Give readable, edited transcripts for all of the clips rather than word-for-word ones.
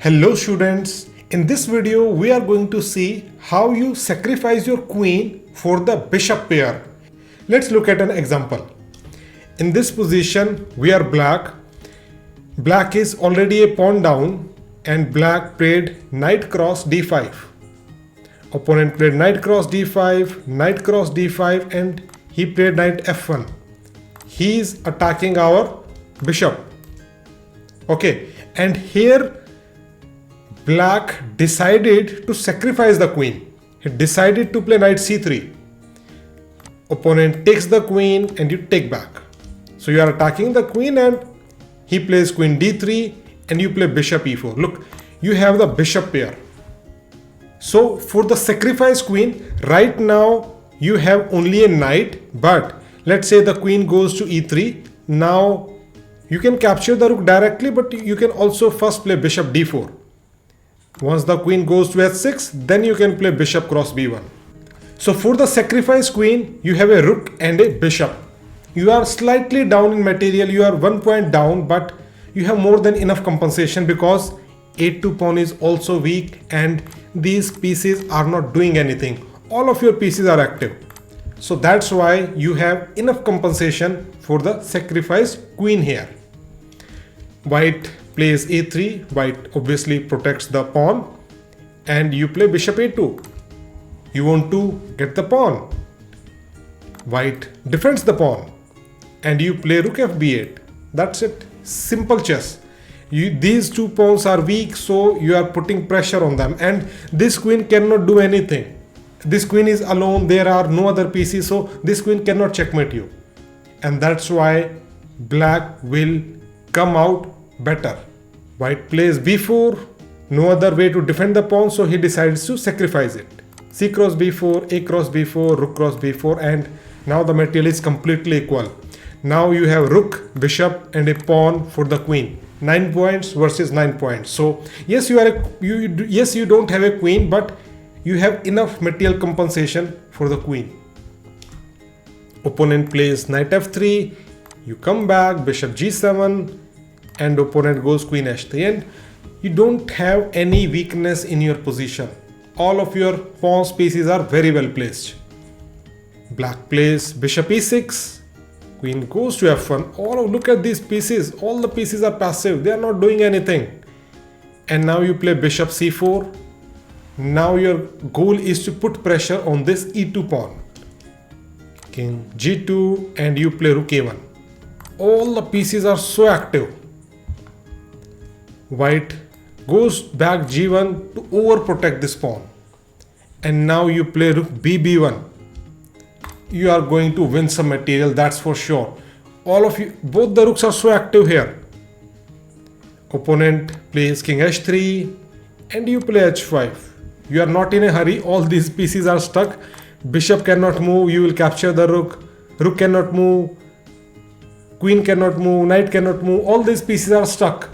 Hello students, in this video we are going to see how you sacrifice your queen for the bishop pair. Let's look at an example. In this position we are black. Black is already a pawn down and black played knight cross d5. Opponent played knight cross d5, knight cross d5 and he played knight f1. He is attacking our bishop. Okay, and here Black decided to sacrifice the queen. He decided to play knight c3. Opponent takes the queen and you take back. So you are attacking the queen and he plays queen d3 and you play bishop e4. Look, you have the bishop pair. So for the sacrifice queen, right now you have only a knight, but let's say the queen goes to e3. Now you can capture the rook directly, but you can also first play bishop d4. Once the queen goes to h6, then you can play bishop cross b1. So for the sacrifice queen, you have a rook and a bishop. You are slightly down in material, you are 1 point down, but you have more than enough compensation because a2 pawn is also weak and these pieces are not doing anything. All of your pieces are active. So that's why you have enough compensation for the sacrificed queen here. White plays a3, white obviously protects the pawn and you play bishop a2. You want to get the pawn. White defends the pawn and you play rook fb8. That's it. Simple chess. These two pawns are weak, so you are putting pressure on them and this queen cannot do anything. This queen is alone, there are no other pieces, so this queen cannot checkmate you. And that's why black will come out better. White plays b4, no other way to defend the pawn, so he decides to sacrifice it. C cross b4, a cross b4, rook cross b4, and now the material is completely equal. Now you have rook, bishop and a pawn for the queen. 9 points versus 9 points. So yes, you don't have a queen, but you have enough material compensation for the queen. Opponent plays knight f3, you come back, bishop g7, and opponent goes queen h3, and you don't have any weakness in your position. All of your pawn pieces are very well placed. Black plays bishop e6, queen goes to f1. Look at these pieces, all the pieces are passive, they are not doing anything. And now you play bishop c4. Now your goal is to put pressure on this e2 pawn. King g2 and you play rook a1. All the pieces are so active. White goes back g1 to overprotect this pawn. And now you play rook bb1. You are going to win some material, that's for sure. Both the rooks are so active here. Opponent plays king h3 and you play h5. You are not in a hurry, all these pieces are stuck. Bishop cannot move, you will capture the rook. Rook cannot move, queen cannot move, knight cannot move, all these pieces are stuck.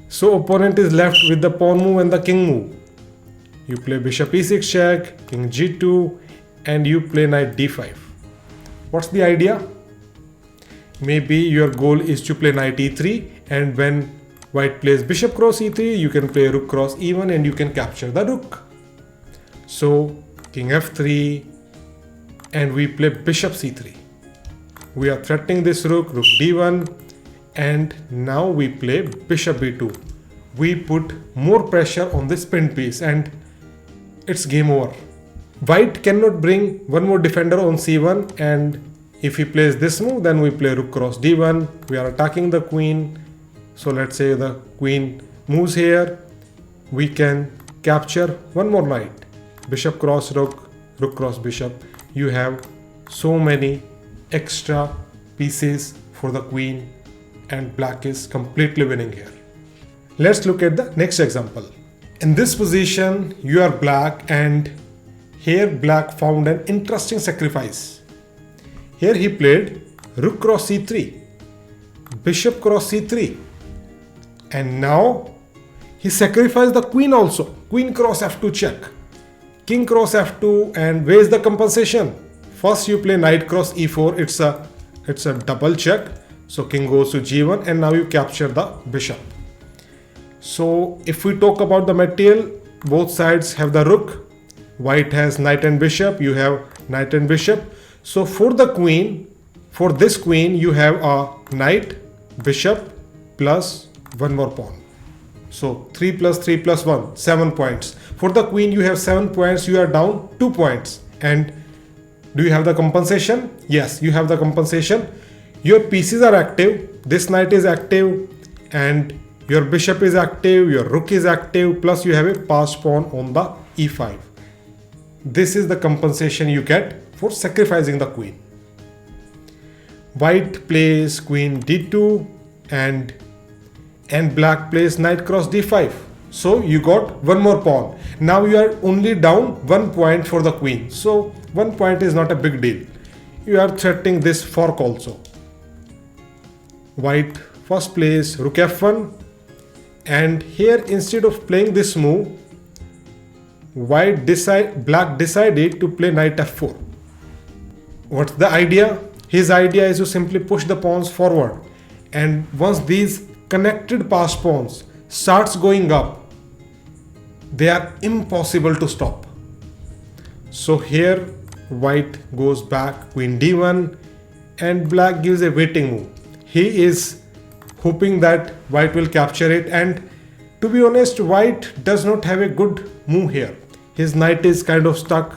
So opponent is left with the pawn move and the king move. You play bishop e6 check, king g2 and you play knight d5. What's the idea? Maybe your goal is to play knight e3 and when white plays bishop cross e3, you can play rook cross e1 and you can capture the rook. So king f3 and we play bishop c3. We are threatening this rook, rook d1 and now we play bishop b2. We put more pressure on this pinned piece and it's game over. White cannot bring one more defender on c1 and if he plays this move, then we play rook cross d1. We are attacking the queen. So let's say the queen moves here. We can capture one more knight. Bishop cross rook, rook cross bishop. You have so many extra pieces for the queen and black is completely winning here. Let's look at the next example. In this position, you are black and here black found an interesting sacrifice. Here he played rook cross c3, bishop cross c3 and now he sacrificed the queen also. Queen cross f2 check, king cross f2 and where is the compensation? First you play knight cross e4, it's a double check. So king goes to g1 and now you capture the bishop. So if we talk about the material, both sides have the rook. White has knight and bishop, you have knight and bishop. So for the queen, for this queen, you have a knight, bishop plus one more pawn. So 3 plus 3 plus 1, 7 points. For the queen, you have 7 points, you are down 2 points. And do you have the compensation? Yes, you have the compensation. Your pieces are active, this knight is active, and your bishop is active, your rook is active, plus you have a passed pawn on the e5. This is the compensation you get for sacrificing the queen. White plays queen d2 and black plays knight cross d5. So you got one more pawn. Now you are only down 1 point for the queen. So 1 point is not a big deal. You are threatening this fork also. White first plays rook f1, and here instead of playing this move, black decided to play knight f4. What's the idea? His idea is to simply push the pawns forward, and once these connected passed pawns starts going up, they are impossible to stop. So here white goes back queen d1 and black gives a waiting move. He is hoping that white will capture it, and to be honest, white does not have a good move here. His knight is kind of stuck.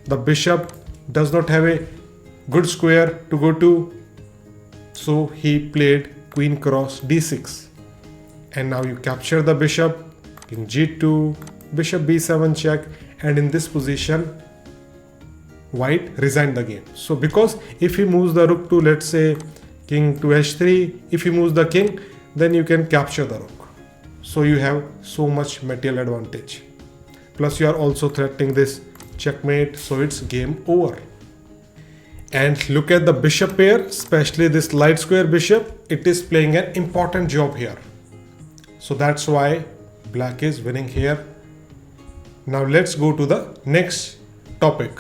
The bishop does not have a good square to go to. So he played queen cross d6. And now you capture the bishop, king g2, bishop b7 check, and in this position, white resigned the game. So because if he moves the rook to, let's say, king to h3, if he moves the king, then you can capture the rook. So you have so much material advantage. Plus you are also threatening this checkmate, so it's game over. And look at the bishop pair, especially this light square bishop, it is playing an important job here. So that's why black is winning here. Now let's go to the next topic.